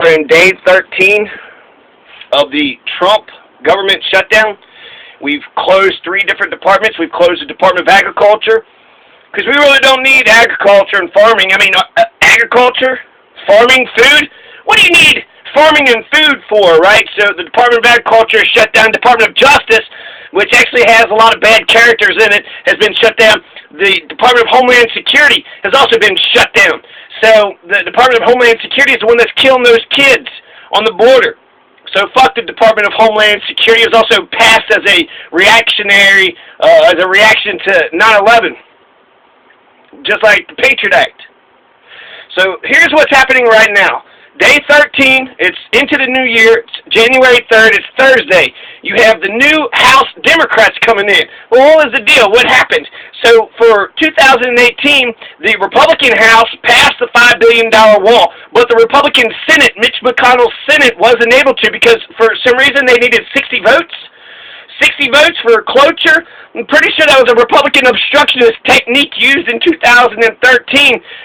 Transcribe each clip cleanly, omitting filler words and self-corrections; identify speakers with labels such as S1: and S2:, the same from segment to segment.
S1: in day 13 of the Trump government shutdown. We've closed 3 different departments. We've closed the Department of Agriculture because we really don't need agriculture and farming. I mean, agriculture, farming, food. What do you need farming and food for, right? So the Department of Agriculture is shut down. Department of Justice, which actually has a lot of bad characters in it, has been shut down. The Department of Homeland Security has also been shut down. So the Department of Homeland Security is the one that's killing those kids on the border. So fuck the Department of Homeland Security. It was also passed as a reactionary, as a reaction to 9/11, just like the Patriot Act. So here's what's happening right now. Day 13, it's into the new year, it's January 3rd, it's Thursday. You have the new House Democrats coming in. Well, what was the deal? What happened? So for 2018, the Republican House passed the $5 billion wall, but the Republican Senate, Mitch McConnell's Senate, wasn't able to because for some reason they needed 60 votes. 60 votes for cloture. I'm pretty sure that was a Republican obstructionist technique used in 2013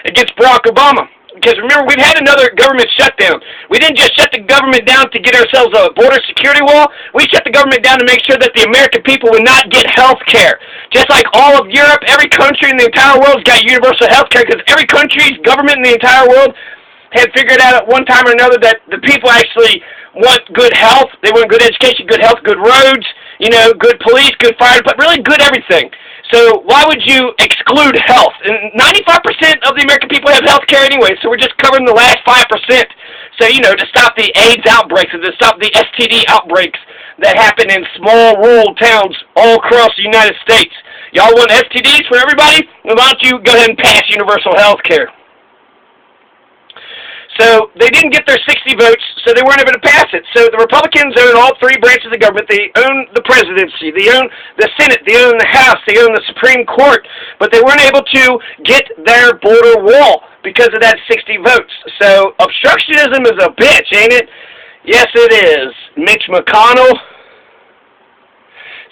S1: against Barack Obama. Because remember, we've had another government shutdown. We didn't just shut the government down to get ourselves a border security wall. We shut the government down to make sure that the American people would not get health care. Just like all of Europe, every country in the entire world's got universal health care because every country's government in the entire world had figured out at one time or another that the people actually want good health. They want good education, good health, good roads, you know, good police, good fire, but really good everything. So why would you exclude health? And 95% of the American people have health care anyway, so we're just covering the last 5%. So, you know, to stop the AIDS outbreaks and to stop the STD outbreaks that happen in small rural towns all across the United States. Y'all want STDs for everybody? Well, why don't you go ahead and pass universal health care? So they didn't get their 60 votes, so they weren't able to pass it. So the Republicans own all 3 branches of government. They own the presidency, they own the Senate, they own the House, they own the Supreme Court, but they weren't able to get their border wall because of that 60 votes. So obstructionism is a bitch, ain't it? Yes, it is. Mitch McConnell.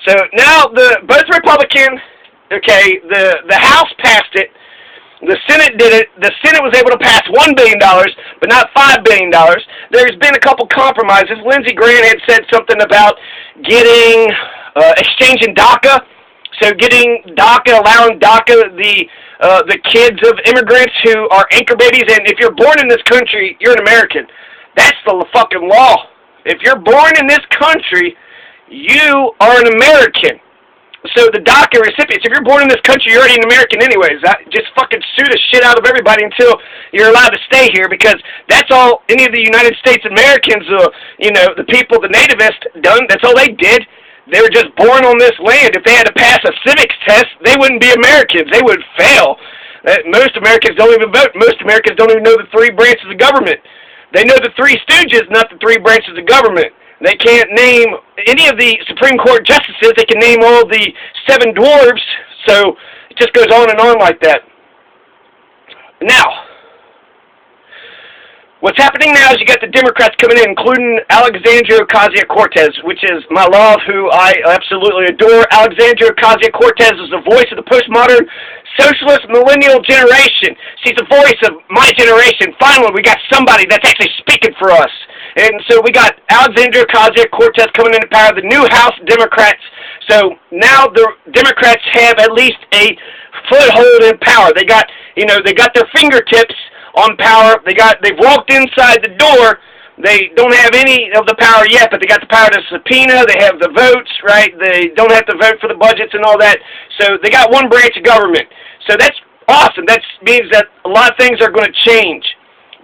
S1: So now both Republican, okay, the House passed it. The Senate did it. The Senate was able to pass $1 billion, but not $5 billion. There's been a couple compromises. Lindsey Graham had said something about getting, exchanging DACA. So getting DACA, allowing DACA, the kids of immigrants who are anchor babies. And if you're born in this country, you're an American. That's the fucking law. If you're born in this country, you are an American. So the DACA recipients, if you're born in this country, you're already an American anyways. Just fucking sue the shit out of everybody until you're allowed to stay here because that's all any of the United States Americans, you know, the people, the nativists done, that's all they did. They were just born on this land. If they had to pass a civics test, they wouldn't be Americans. They would fail. Most Americans don't even vote. Most Americans don't even know the 3 branches of government. They know the 3 stooges, not the 3 branches of government. They can't name any of the Supreme Court justices. They can name all the 7 dwarves. So it just goes on and on like that. Now, what's happening now is you got the Democrats coming in, including Alexandria Ocasio-Cortez, which is my love, who I absolutely adore. Alexandria Ocasio-Cortez is the voice of the postmodern socialist millennial generation. She's the voice of my generation. Finally, we got somebody that's actually speaking for us. And so we got Alexandria Ocasio-Cortez coming into power, the new House Democrats. So now the Democrats have at least a foothold in power. They got, you know, they got their fingertips on power. They've walked inside the door. They don't have any of the power yet, but they got the power to subpoena. They have the votes, right? They don't have to vote for the budgets and all that. So they got one branch of government. So that's awesome. That means that a lot of things are going to change.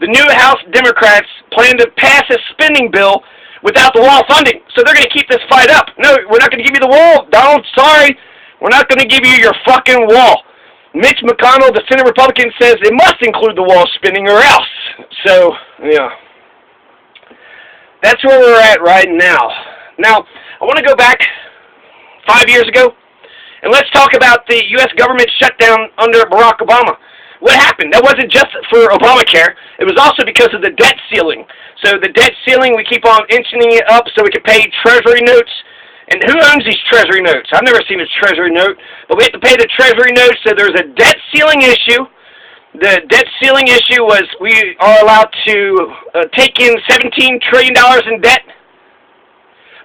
S1: The new House Democrats plan to pass a spending bill without the wall funding. So they're going to keep this fight up. No, we're not going to give you the wall, Donald. Sorry. We're not going to give you your fucking wall. Mitch McConnell, the Senate Republican, says it must include the wall spending or else. So, yeah. That's where we're at right now. Now, I want to go back 5 years ago, and let's talk about the U.S. government shutdown under Barack Obama. What happened? That wasn't just for Obamacare. It was also because of the debt ceiling. So the debt ceiling, we keep on inching it up so we can pay Treasury notes. And who owns these Treasury notes? I've never seen a Treasury note, but we have to pay the Treasury notes, so there's a debt ceiling issue. The debt ceiling issue was we are allowed to take in $17 trillion in debt,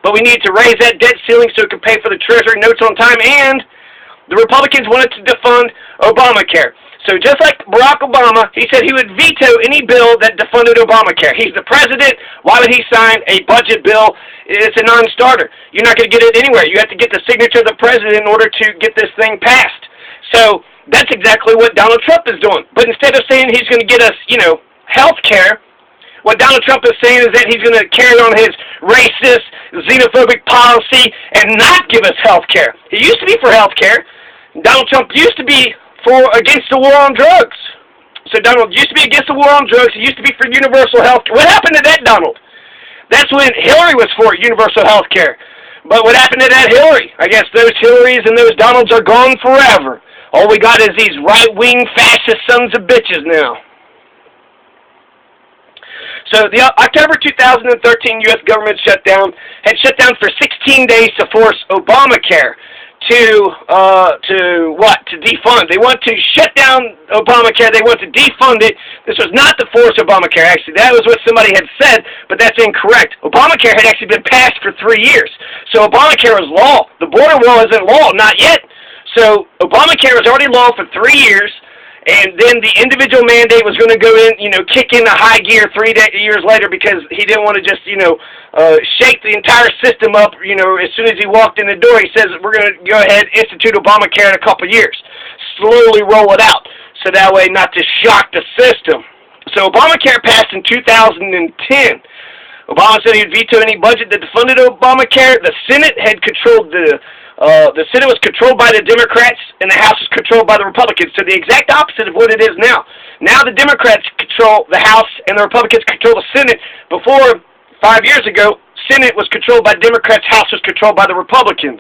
S1: but we need to raise that debt ceiling so it can pay for the Treasury notes on time, and the Republicans wanted to defund Obamacare. So just like Barack Obama, he said he would veto any bill that defunded Obamacare. He's the president. Why would he sign a budget bill? It's a non-starter. You're not going to get it anywhere. You have to get the signature of the president in order to get this thing passed. So that's exactly what Donald Trump is doing. But instead of saying he's going to get us, health care, what Donald Trump is saying is that he's going to carry on his racist, xenophobic policy and not give us health care. He used to be for health care. Donald Trump used to be against the war on drugs. So Donald used to be against the war on drugs. He used to be for universal health care. What happened to that, Donald? That's when Hillary was for universal health care. But what happened to that Hillary? I guess those Hillarys and those Donalds are gone forever. All we got is these right-wing fascist sons of bitches now. So the October 2013 U.S. government shutdown had shut down for 16 days to force Obamacare to defund. They want to shut down Obamacare. They want to defund it. This was not to force Obamacare, actually. That was what somebody had said, but that's incorrect. Obamacare had actually been passed for 3 years. So Obamacare is law. The border wall isn't law, not yet. So Obamacare was already law for 3 years, and then the individual mandate was going to go in, kick in the high gear 3 years later because he didn't want to just, shake the entire system up, as soon as he walked in the door. He says, we're going to go ahead and institute Obamacare in a couple of years. Slowly roll it out, so that way not to shock the system. So Obamacare passed in 2010. Obama said he would veto any budget that defunded Obamacare. The Senate had controlled the Senate was controlled by the Democrats, and the House was controlled by the Republicans. So the exact opposite of what it is now. Now the Democrats control the House, and the Republicans control the Senate. Before, 5 years ago, Senate was controlled by Democrats, House was controlled by the Republicans.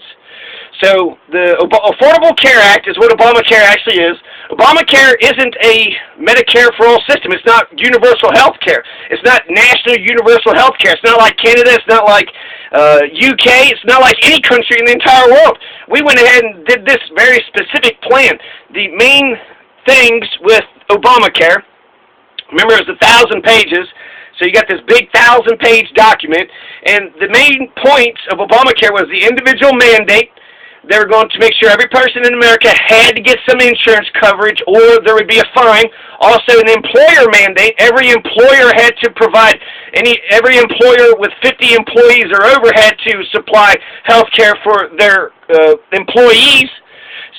S1: So the Affordable Care Act is what Obamacare actually is. Obamacare isn't a Medicare for all system. It's not universal health care. It's not national universal health care. It's not like Canada. It's not like UK. It's not like any country in the entire world. We went ahead and did this very specific plan. The main things with Obamacare, remember, it was 1,000 pages. So you got this big 1,000-page document, and the main points of Obamacare was the individual mandate. They were going to make sure every person in America had to get some insurance coverage or there would be a fine. Also, an employer mandate. Every employer had to provide, every employer with 50 employees or over had to supply health care for their employees.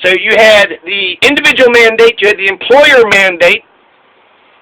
S1: So you had the individual mandate, you had the employer mandate.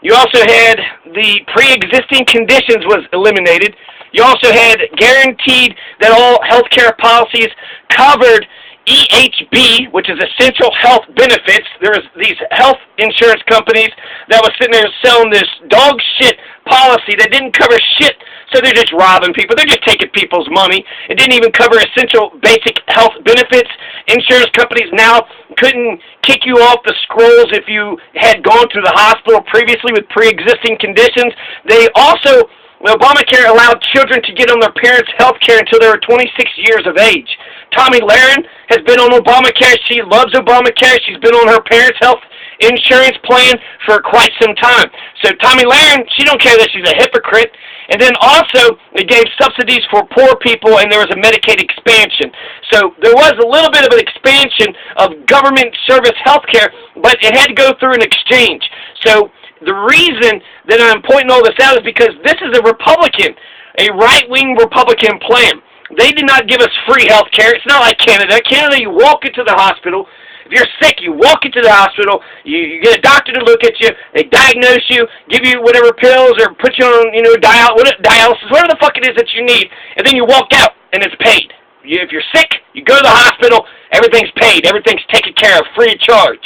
S1: You also had the pre-existing conditions was eliminated. You also had guaranteed that all health care policies covered EHB, which is Essential Health Benefits. There was these health insurance companies that was sitting there selling this dog shit policy that didn't cover shit. So they're just robbing people. They're just taking people's money. It didn't even cover essential basic health benefits. Insurance companies now couldn't kick you off the scrolls if you had gone to the hospital previously with pre-existing conditions. They also, Obamacare allowed children to get on their parents' health care until they were 26 years of age. Tomi Lahren has been on Obamacare. She loves Obamacare. She's been on her parents' health insurance plan for quite some time. So Tomi Lahren, she don't care that she's a hypocrite. And then also, they gave subsidies for poor people, and there was a Medicaid expansion. So there was a little bit of an expansion of government service health care, but it had to go through an exchange. So the reason that I'm pointing all this out is because this is a Republican, a right-wing Republican plan. They did not give us free health care. It's not like Canada. Canada, you walk into the hospital. If you're sick, you walk into the hospital, you get a doctor to look at you, they diagnose you, give you whatever pills or put you on, dialysis, whatever the fuck it is that you need, and then you walk out and it's paid. If you're sick, you go to the hospital, everything's paid, everything's taken care of, free of charge.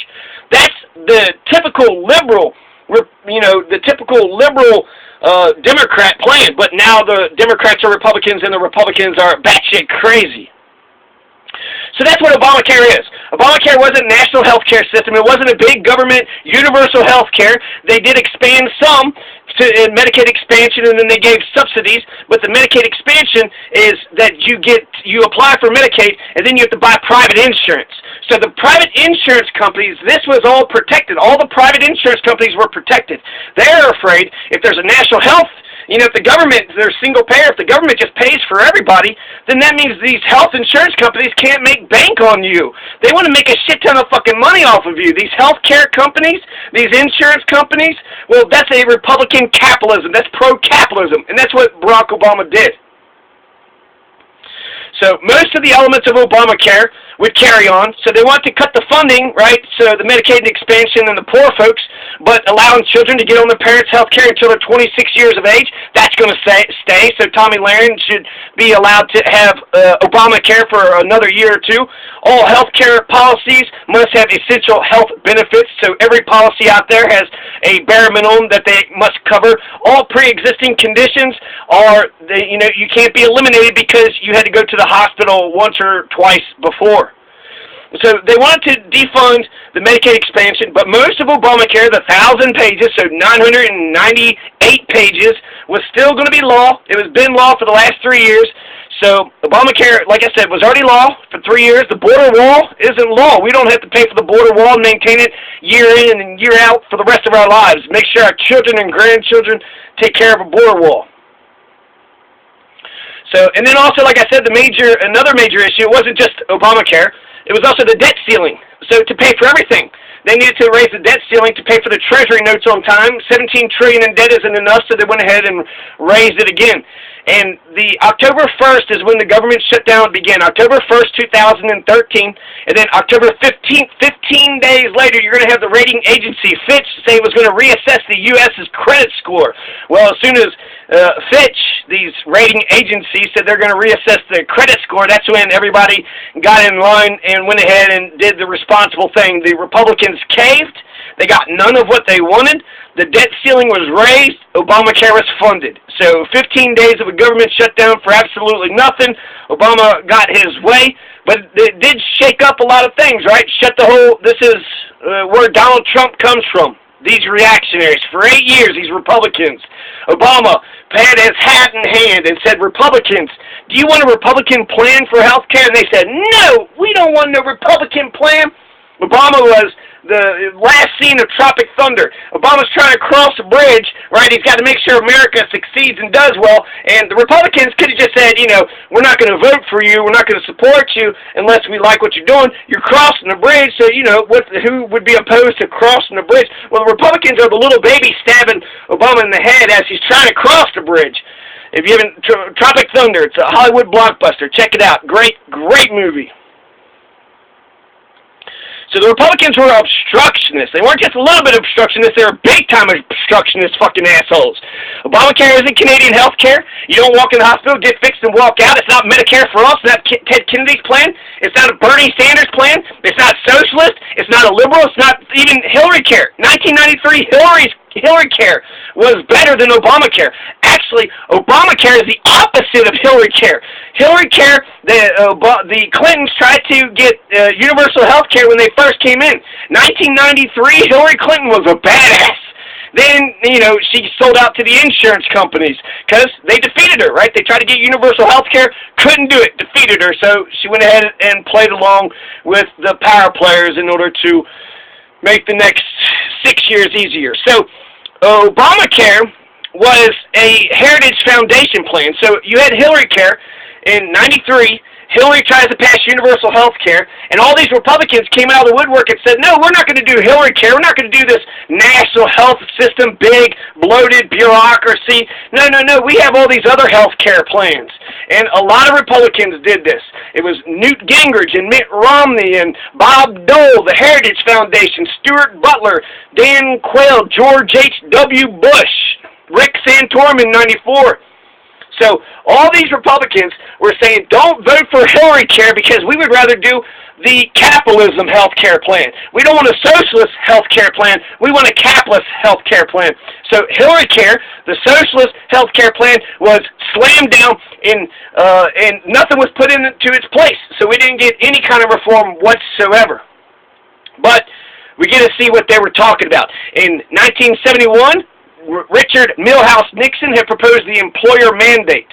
S1: That's the typical liberal, Democrat plan, but now the Democrats are Republicans and the Republicans are batshit crazy. So that's what Obamacare is. Obamacare wasn't a national health care system. It wasn't a big government universal health care. They did expand some to Medicaid expansion, and then they gave subsidies. But the Medicaid expansion is that you apply for Medicaid, and then you have to buy private insurance. So the private insurance companies, this was all protected. All the private insurance companies were protected. They're afraid if there's a national health, if the government, they're single payer, if the government just pays for everybody, then that means these health insurance companies can't make bank on you. They want to make a shit ton of fucking money off of you. These healthcare companies, these insurance companies, well, that's a Republican capitalism. That's pro-capitalism, and that's what Barack Obama did. So most of the elements of Obamacare would carry on. So they want to cut the funding, right? So the Medicaid expansion and the poor folks, but allowing children to get on their parents' health care until they're 26 years of age, that's going to stay. So Tommy Lahren should be allowed to have Obamacare for another year or two. All health care policies must have essential health benefits. So every policy out there has a bare minimum that they must cover. All pre-existing conditions are, you can't be eliminated because you had to go to the hospital once or twice before. So they wanted to defund the Medicaid expansion, but most of Obamacare, the 1,000 pages, so 998 pages, was still going to be law. It has been law for the last 3 years. So Obamacare, like I said, was already law for 3 years. The border wall isn't law. We don't have to pay for the border wall and maintain it year in and year out for the rest of our lives. Make sure our children and grandchildren take care of a border wall. So, and then also, like I said, another major issue, it wasn't just Obamacare. It was also the debt ceiling. So to pay for everything, they needed to raise the debt ceiling to pay for the Treasury notes on time. $17 trillion in debt isn't enough, so they went ahead and raised it again. And the October 1st is when the government shutdown began. October 1st, 2013, and then October 15th, 15 days later, you're going to have the rating agency, Fitch, say it was going to reassess the U.S.'s credit score. Well, as soon as Fitch, these rating agencies, said they're going to reassess the credit score, that's when everybody got in line and went ahead and did the responsible thing. The Republicans caved. They got none of what they wanted. The debt ceiling was raised. Obamacare was funded. So 15 days of a government shutdown for absolutely nothing. Obama got his way, but it did shake up a lot of things, right? This is where Donald Trump comes from. These reactionaries. For 8 years, these Republicans. Obama had his hat in hand and said, Republicans, do you want a Republican plan for health care? And they said, no, we don't want no Republican plan. Obama was the last scene of Tropic Thunder. Obama's trying to cross a bridge, right? He's got to make sure America succeeds and does well. And the Republicans could have just said, we're not going to vote for you. We're not going to support you unless we like what you're doing. You're crossing the bridge, so, who would be opposed to crossing the bridge? Well, the Republicans are the little baby stabbing Obama in the head as he's trying to cross the bridge. If you haven't, Tropic Thunder, it's a Hollywood blockbuster. Check it out. Great, great movie. So the Republicans were obstructionists. They weren't just a little bit obstructionists. They were big-time obstructionist fucking assholes. Obamacare isn't Canadian health care. You don't walk in the hospital, get fixed, and walk out. It's not Medicare for all. It's not Ted Kennedy's plan. It's not a Bernie Sanders plan. It's not socialist. It's not a liberal. It's not even Hillary care. 1993, Hillary care was better than Obamacare. Actually, Obamacare is the opposite of Hillary care. Hillary care, the Clintons tried to get universal health care when they first came in. 1993, Hillary Clinton was a badass. Then, she sold out to the insurance companies because they defeated her, right? They tried to get universal health care, couldn't do it, defeated her. So she went ahead and played along with the power players in order to make the next 6 years easier. So Obamacare was a Heritage Foundation plan. So you had Hillary care in 93. Hillary tries to pass universal health care, and all these Republicans came out of the woodwork and said, no, we're not going to do Hillary care. We're not going to do this national health system, big, bloated bureaucracy. No, we have all these other health care plans. And a lot of Republicans did this. It was Newt Gingrich and Mitt Romney and Bob Dole, the Heritage Foundation, Stuart Butler, Dan Quayle, George H.W. Bush, Rick Santorum in 94. So all these Republicans were saying, don't vote for Hillary care because we would rather do the capitalism health care plan. We don't want a socialist health care plan. We want a capitalist health care plan. So Hillary care, the socialist health care plan, was slammed down and nothing was put into its place. So we didn't get any kind of reform whatsoever. But we get to see what they were talking about. In 1971, Richard Milhouse Nixon had proposed the employer mandate.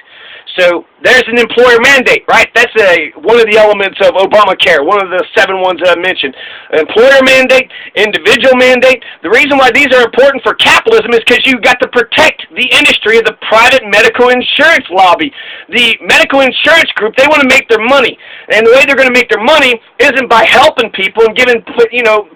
S1: So there's an employer mandate, right? That's one of the elements of Obamacare, one of the 7 ones that I mentioned. Employer mandate, individual mandate. The reason why these are important for capitalism is because you've got to protect the industry of the private medical insurance lobby. The medical insurance group, they want to make their money. And the way they're going to make their money isn't by helping people and giving,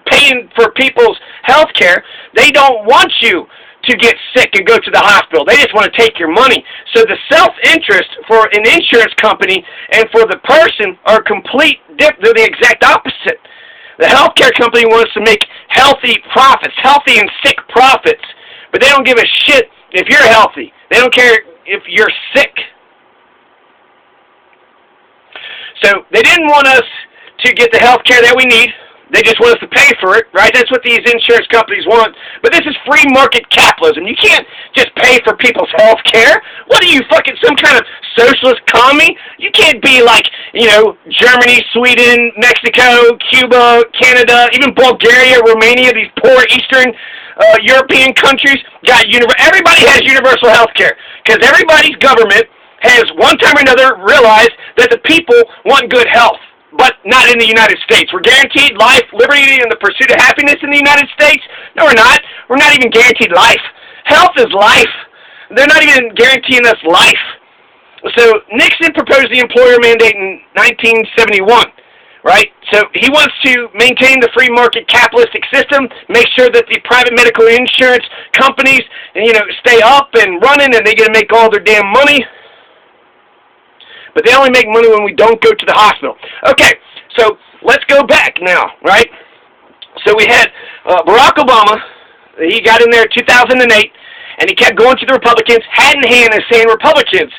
S1: paying for people's health care. They don't want you to get sick and go to the hospital. They just want to take your money. So the self-interest for an insurance company and for the person are they're the exact opposite. The healthcare company wants to make healthy profits, healthy and sick profits, but they don't give a shit if you're healthy. They don't care if you're sick. So they didn't want us to get the healthcare that we need. They just want us to pay for it, right? That's what these insurance companies want. But this is free market capitalism. You can't just pay for people's health care. What are you, fucking some kind of socialist commie? You can't be like, Germany, Sweden, Mexico, Cuba, Canada, even Bulgaria, Romania, these poor Eastern European countries. Everybody has universal health care because everybody's government has one time or another realized that the people want good health. But not in the United States. We're guaranteed life, liberty, and the pursuit of happiness in the United States? No, we're not. We're not even guaranteed life. Health is life. They're not even guaranteeing us life. So Nixon proposed the employer mandate in 1971, right? So he wants to maintain the free market capitalistic system, make sure that the private medical insurance companies, stay up and running, and they get to make all their damn money. But they only make money when we don't go to the hospital. Okay, so let's go back now, right? So we had Barack Obama. He got in there in 2008, and he kept going to the Republicans, hat in hand, and saying, Republicans,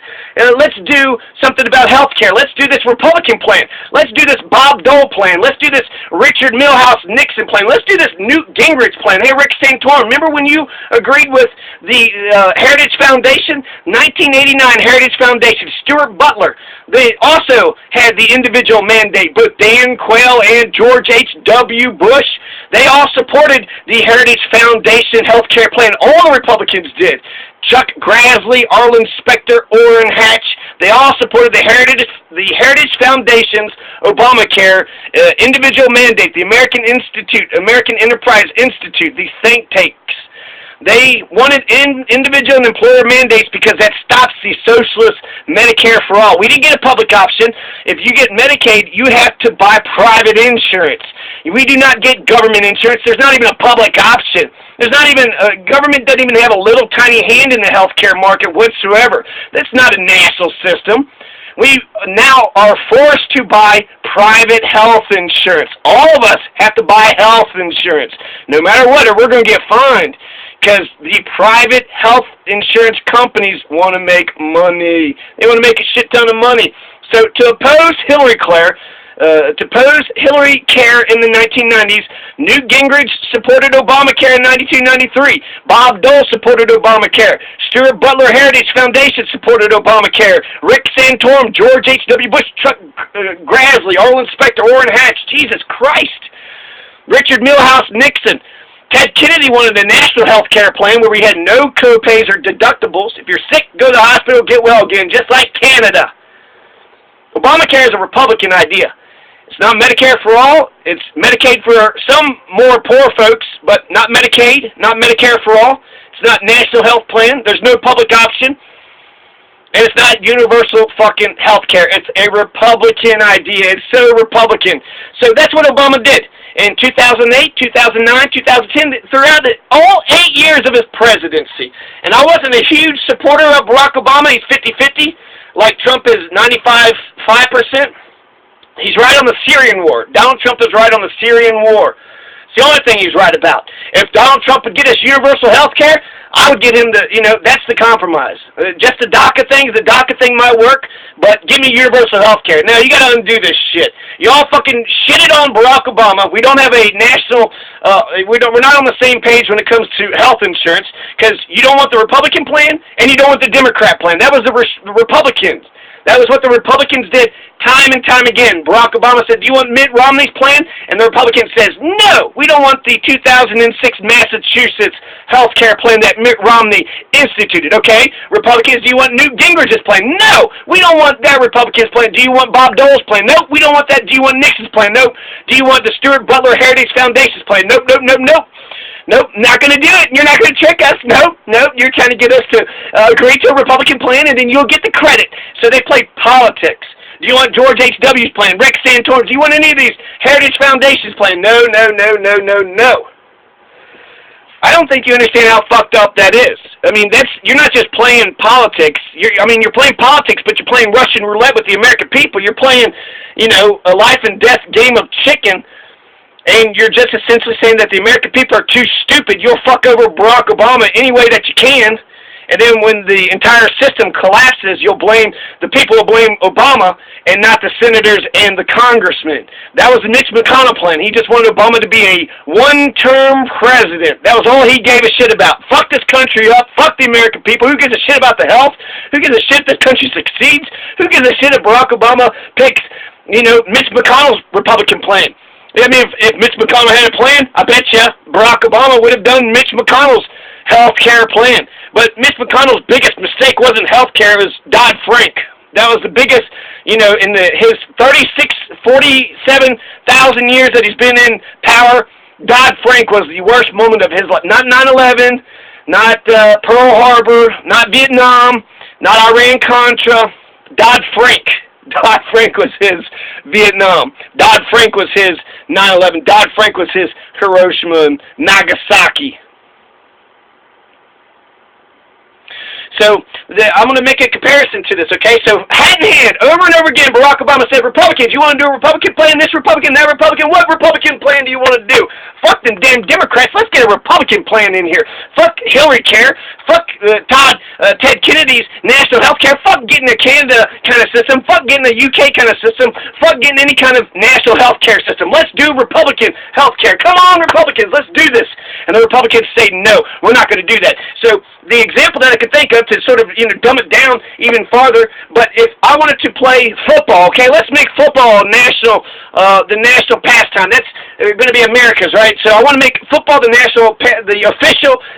S1: let's do something about health care. Let's do this Republican plan. Let's do this Bob Dole plan. Let's do this Richard Milhouse Nixon plan. Let's do this Newt Gingrich plan. Hey, Rick Santorum, remember when you agreed with the Heritage Foundation? 1989 Heritage Foundation, Stuart Butler. They also had the individual mandate. Both Dan Quayle and George H.W. Bush, they all supported the Heritage Foundation health care plan. All the Republicans did. Chuck Grassley, Arlen Specter, Orrin Hatch, they all supported the Heritage Foundation's Obamacare individual mandate, the American Enterprise Institute, these think tanks. They wanted individual and employer mandates because that stops the socialist Medicare for all. We didn't get a public option. If you get Medicaid, you have to buy private insurance. We do not get government insurance. There's not even a public option. There's not even, government doesn't even have a little tiny hand in the healthcare market whatsoever. That's not a national system. We now are forced to buy private health insurance. All of us have to buy health insurance, no matter what, or we're going to get fined. Because the private health insurance companies want to make money. They want to make a shit ton of money. So to oppose Hillary Care in the 1990s, Newt Gingrich supported Obamacare in 92-93. Bob Dole supported Obamacare. Stuart Butler Heritage Foundation supported Obamacare. Rick Santorum, George H.W. Bush, Chuck Grassley, Arlen Specter, Orrin Hatch. Jesus Christ. Richard Milhouse Nixon. Ted Kennedy wanted a national health care plan where we had no co-pays or deductibles. If you're sick, go to the hospital, get well again, just like Canada. Obamacare is a Republican idea. It's not Medicare for all. It's Medicaid for some more poor folks, but not Medicaid, not Medicare for all. It's not national health plan. There's no public option. And it's not universal fucking health care. It's a Republican idea. It's so Republican. So that's what Obama did. In 2008, 2009, 2010, throughout all 8 years of his presidency. And I wasn't a huge supporter of Barack Obama. He's 50-50, like Trump is 95%. He's right on the Syrian war. Donald Trump is right on the Syrian war. It's the only thing he's right about. If Donald Trump would get us universal health care, I would get him to, that's the compromise. Just the DACA thing might work, but give me universal health care. Now, you got to undo this shit. You all fucking shitted on Barack Obama. We don't have a national, we're not on the same page when it comes to health insurance, because you don't want the Republican plan, and you don't want the Democrat plan. That was the Republicans. That was what the Republicans did Time and time again, Barack Obama said, do you want Mitt Romney's plan? And the Republican says, no, we don't want the 2006 Massachusetts health care plan that Mitt Romney instituted, okay? Republicans, do you want Newt Gingrich's plan? No, we don't want that Republican's plan. Do you want Bob Dole's plan? Nope, we don't want that. Do you want Nixon's plan? Nope. Do you want the Stuart Butler Heritage Foundation's plan? Nope, nope, nope, nope. Nope, not going to do it. You're not going to trick us. Nope, nope. You're trying to get us to agree to a Republican plan, and then you'll get the credit. So they play politics. Do you want George H.W.'s plan, Rex Santorum? Do you want any of these Heritage Foundations plan? No, no, no, no, no, no. I don't think you understand how fucked up that is. I mean, you're not just playing politics. You're playing politics, but you're playing Russian roulette with the American people. You're playing, a life and death game of chicken. And you're just essentially saying that the American people are too stupid. You'll fuck over Barack Obama any way that you can. And then when the entire system collapses, the people will blame Obama and not the senators and the congressmen. That was the Mitch McConnell plan. He just wanted Obama to be a one-term president. That was all he gave a shit about. Fuck this country up. Fuck the American people. Who gives a shit about the health? Who gives a shit if this country succeeds? Who gives a shit if Barack Obama picks, Mitch McConnell's Republican plan? I mean, if Mitch McConnell had a plan, I bet you Barack Obama would have done Mitch McConnell's health care plan. But Mitch McConnell's biggest mistake wasn't health care, it was Dodd-Frank. That was the biggest, in his 47,000 years that he's been in power, Dodd-Frank was the worst moment of his life. Not 9/11, not Pearl Harbor, not Vietnam, not Iran-Contra, Dodd-Frank. Dodd-Frank was his Vietnam. Dodd-Frank was his 9/11. Dodd-Frank was his Hiroshima and Nagasaki. So I'm going to make a comparison to this, okay? So hat in hand, over and over again, Barack Obama said, Republicans, you want to do a Republican plan, this Republican, that Republican? What Republican plan do you want to do? Fuck them damn Democrats. Let's get a Republican plan in here. Fuck Hillary care. Fuck Ted Kennedy's national health care. Fuck getting a Canada kind of system. Fuck getting a UK kind of system. Fuck getting any kind of national health care system. Let's do Republican health care. Come on, Republicans, let's do this. And the Republicans say, no, we're not going to do that. So the example that I could think of to sort of dumb it down even farther, but if I wanted to play football, okay, let's make football the national pastime. That's going to be America's, right? So I want to make football the official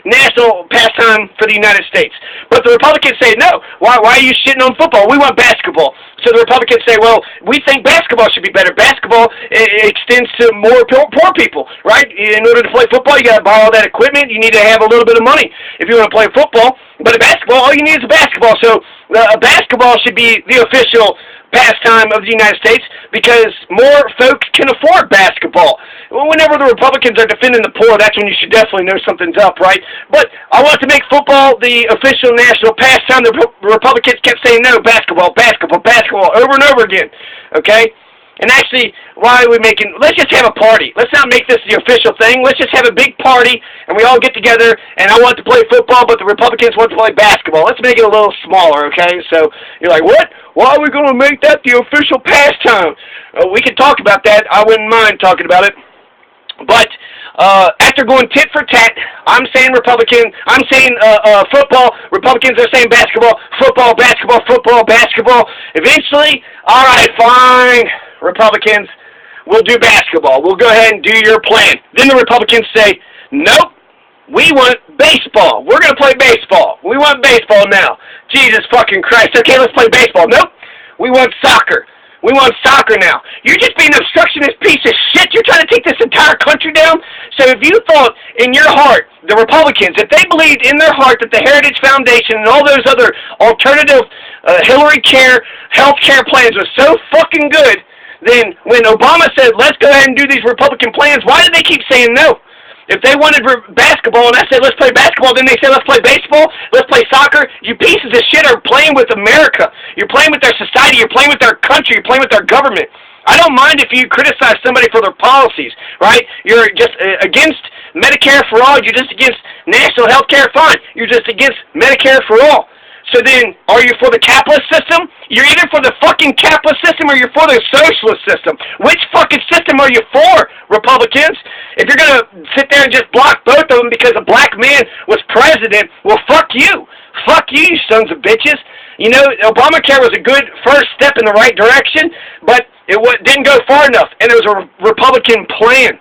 S1: national pastime for the United States. But the Republicans say, no, why are you shitting on football? We want basketball. So the Republicans say, well, we think basketball should be better. Basketball extends to more poor people, right? In order to play football, you got to buy all that equipment. You need to have a little bit of money if you want to play football. But a basketball, all you need is a basketball. So basketball should be the official pastime of the United States because more folks can afford basketball. Whenever the Republicans are defending the poor, that's when you should definitely know something's up, right? But I want to make football the official national pastime. The Republicans kept saying, no, basketball, basketball, basketball, over and over again, okay? And actually, why are we let's just have a party. Let's not make this the official thing. Let's just have a big party, and we all get together, and I want to play football, but the Republicans want to play basketball. Let's make it a little smaller, okay? So you're like, what? Why are we going to make that the official pastime? We can talk about that. I wouldn't mind talking about it. But after going tit for tat, I'm saying football, Republicans are saying basketball, football, basketball, football, basketball. Eventually, all right, fine, Republicans, we'll do basketball. We'll go ahead and do your plan. Then the Republicans say, nope, we want baseball. We're going to play baseball. We want baseball now. Jesus fucking Christ. Okay, let's play baseball. Nope, we want soccer. We want soccer now. You're just being an obstructionist piece of shit. You're trying to take this entire country down. So if you thought in your heart, the Republicans, if they believed in their heart that the Heritage Foundation and all those other alternative Hillary care, health care plans were so fucking good, then when Obama said, let's go ahead and do these Republican plans, why did they keep saying no? If they wanted basketball and I said, let's play basketball, then they said, let's play baseball, let's play soccer. You pieces of shit are playing with America. You're playing with our society. You're playing with our country. You're playing with our government. I don't mind if you criticize somebody for their policies, right? You're just against Medicare for all. You're just against national health care. Fine. You're just against Medicare for all. So then, are you for the capitalist system? You're either for the fucking capitalist system or you're for the socialist system. Which fucking system are you for, Republicans? If you're going to sit there and just block both of them because a black man was president, well, fuck you. Fuck you, you sons of bitches. You know, Obamacare was a good first step in the right direction, but it didn't go far enough, and it was a Republican plan.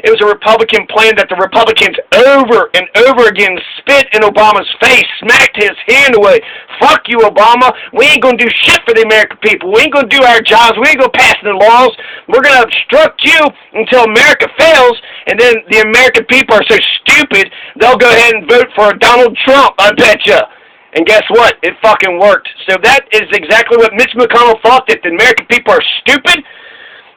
S1: It was a Republican plan that the Republicans over and over again spit in Obama's face, smacked his hand away. Fuck you, Obama. We ain't going to do shit for the American people. We ain't going to do our jobs. We ain't going to pass the laws. We're going to obstruct you until America fails, and then the American people are so stupid, they'll go ahead and vote for Donald Trump, I betcha. And guess what? It fucking worked. So that is exactly what Mitch McConnell thought, that the American people are stupid.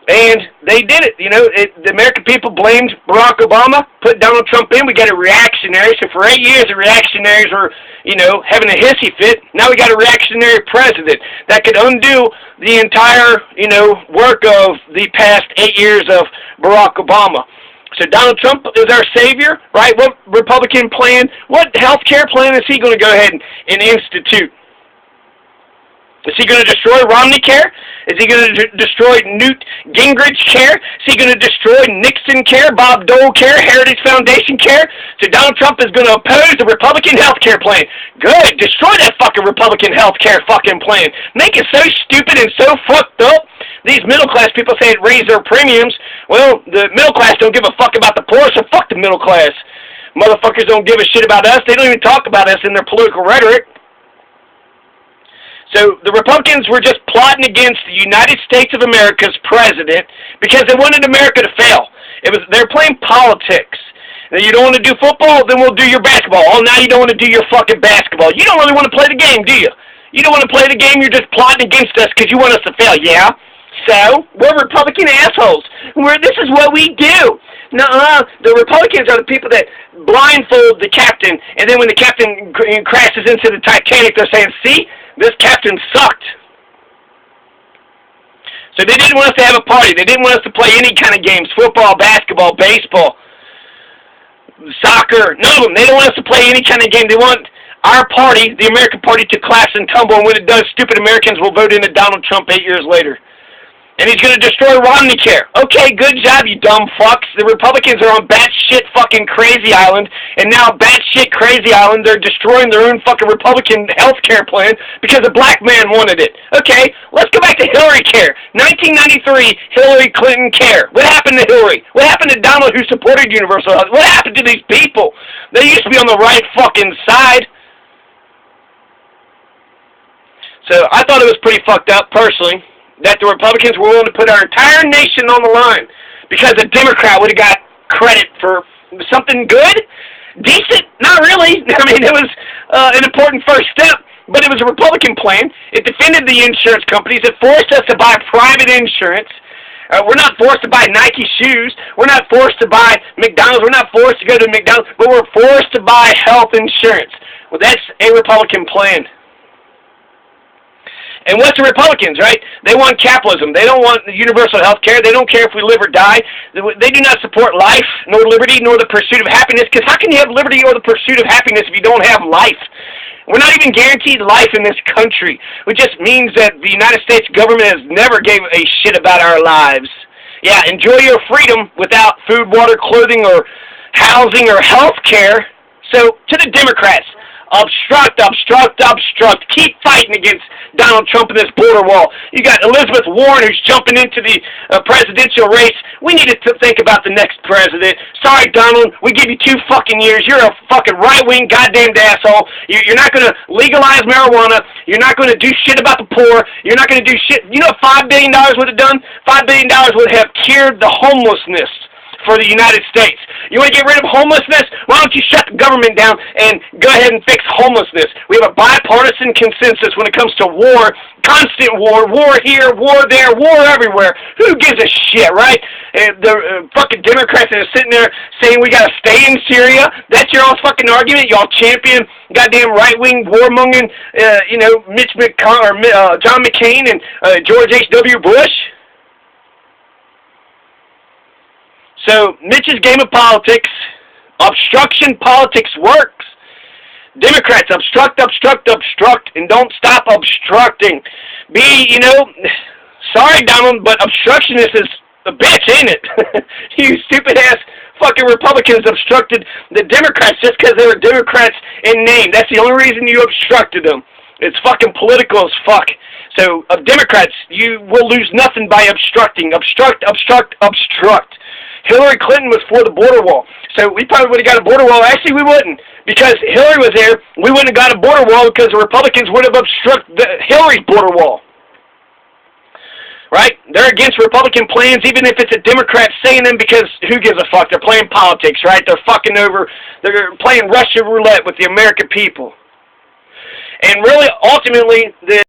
S1: And they did it. You know, the American people blamed Barack Obama, put Donald Trump in. We got a reactionary. So for 8 years, the reactionaries were, you know, having a hissy fit. Now we got a reactionary president that could undo the entire, you know, work of the past 8 years of Barack Obama. So Donald Trump is our savior, right? What Republican plan, what health care plan is he going to go ahead and institute? Is he going to destroy Romney care? Is he going to destroy Newt Gingrich care? Is he going to destroy Nixon care, Bob Dole care, Heritage Foundation care? So Donald Trump is going to oppose the Republican health care plan. Good. Destroy that fucking Republican health care fucking plan. Make it so stupid and so fucked up. These middle class people say it raised their premiums. Well, the middle class don't give a fuck about the poor, so fuck the middle class. Motherfuckers don't give a shit about us. They don't even talk about us in their political rhetoric. So the Republicans were just plotting against the United States of America's president because they wanted America to fail. They're playing politics. Now, you don't want to do football, then we'll do your basketball. Oh, now you don't want to do your fucking basketball. You don't really want to play the game, do you? You don't want to play the game, you're just plotting against us because you want us to fail, yeah? So, we're Republican assholes. This is what we do. Nuh-uh. The Republicans are the people that blindfold the captain, and then when the captain crashes into the Titanic, they're saying, see, this captain sucked. So they didn't want us to have a party. They didn't want us to play any kind of games, football, basketball, baseball, soccer, none of them. They don't want us to play any kind of game. They want our party, the American party, to collapse and tumble, and when it does, stupid Americans will vote into Donald Trump 8 years later. And he's going to destroy Romney care. Okay, good job, you dumb fucks. The Republicans are on batshit fucking crazy island, and now batshit crazy island, they're destroying their own fucking Republican health care plan because a black man wanted it. Okay, let's go back to Hillary care. 1993, Hillary Clinton care. What happened to Hillary? What happened to Donald, who supported universal health? What happened to these people? They used to be on the right fucking side. So I thought it was pretty fucked up, personally, that the Republicans were willing to put our entire nation on the line because a Democrat would have got credit for something good? Decent? Not really. I mean, it was an important first step, but it was a Republican plan. It defended the insurance companies. It forced us to buy private insurance. We're not forced to buy Nike shoes. We're not forced to buy McDonald's. We're not forced to go to McDonald's, but we're forced to buy health insurance. Well, that's a Republican plan. And what's the Republicans, right? They want capitalism. They don't want universal health care. They don't care if we live or die. They do not support life, nor liberty, nor the pursuit of happiness, because how can you have liberty or the pursuit of happiness if you don't have life? We're not even guaranteed life in this country, which just means that the United States government has never gave a shit about our lives. Yeah, enjoy your freedom without food, water, clothing, or housing, or health care. So, to the Democrats, obstruct, obstruct, obstruct. Keep fighting against Donald Trump and this border wall. You got Elizabeth Warren who's jumping into the presidential race. We need to think about the next president. Sorry, Donald, we give you 2 fucking years. You're a fucking right-wing goddamn asshole. You're not going to legalize marijuana. You're not going to do shit about the poor. You're not going to do shit. You know what $5 billion would have done? $5 billion would have cured the homelessness for the United States. You want to get rid of homelessness? Why don't you shut the government down and go ahead and fix homelessness? We have a bipartisan consensus when it comes to war, constant war, war here, war there, war everywhere. Who gives a shit, right? The fucking Democrats are sitting there saying we got to stay in Syria. That's your all fucking argument? Y'all champion goddamn right-wing warmongering, Mitch McConnell, or John McCain and George H.W. Bush? So, Mitch's game of politics, obstruction politics works. Democrats, obstruct, obstruct, obstruct, and don't stop obstructing. Sorry, Donald, but obstructionist is a bitch, ain't it? You stupid-ass fucking Republicans obstructed the Democrats just because they were Democrats in name. That's the only reason you obstructed them. It's fucking political as fuck. So, Democrats, you will lose nothing by obstructing. Obstruct. Hillary Clinton was for the border wall. So we probably would have got a border wall. Actually, we wouldn't. Because Hillary was there, we wouldn't have got a border wall because the Republicans would have obstructed Hillary's border wall. Right? They're against Republican plans, even if it's a Democrat saying them, because who gives a fuck? They're playing politics, right? They're fucking over, they're playing Russian roulette with the American people. And really, ultimately, the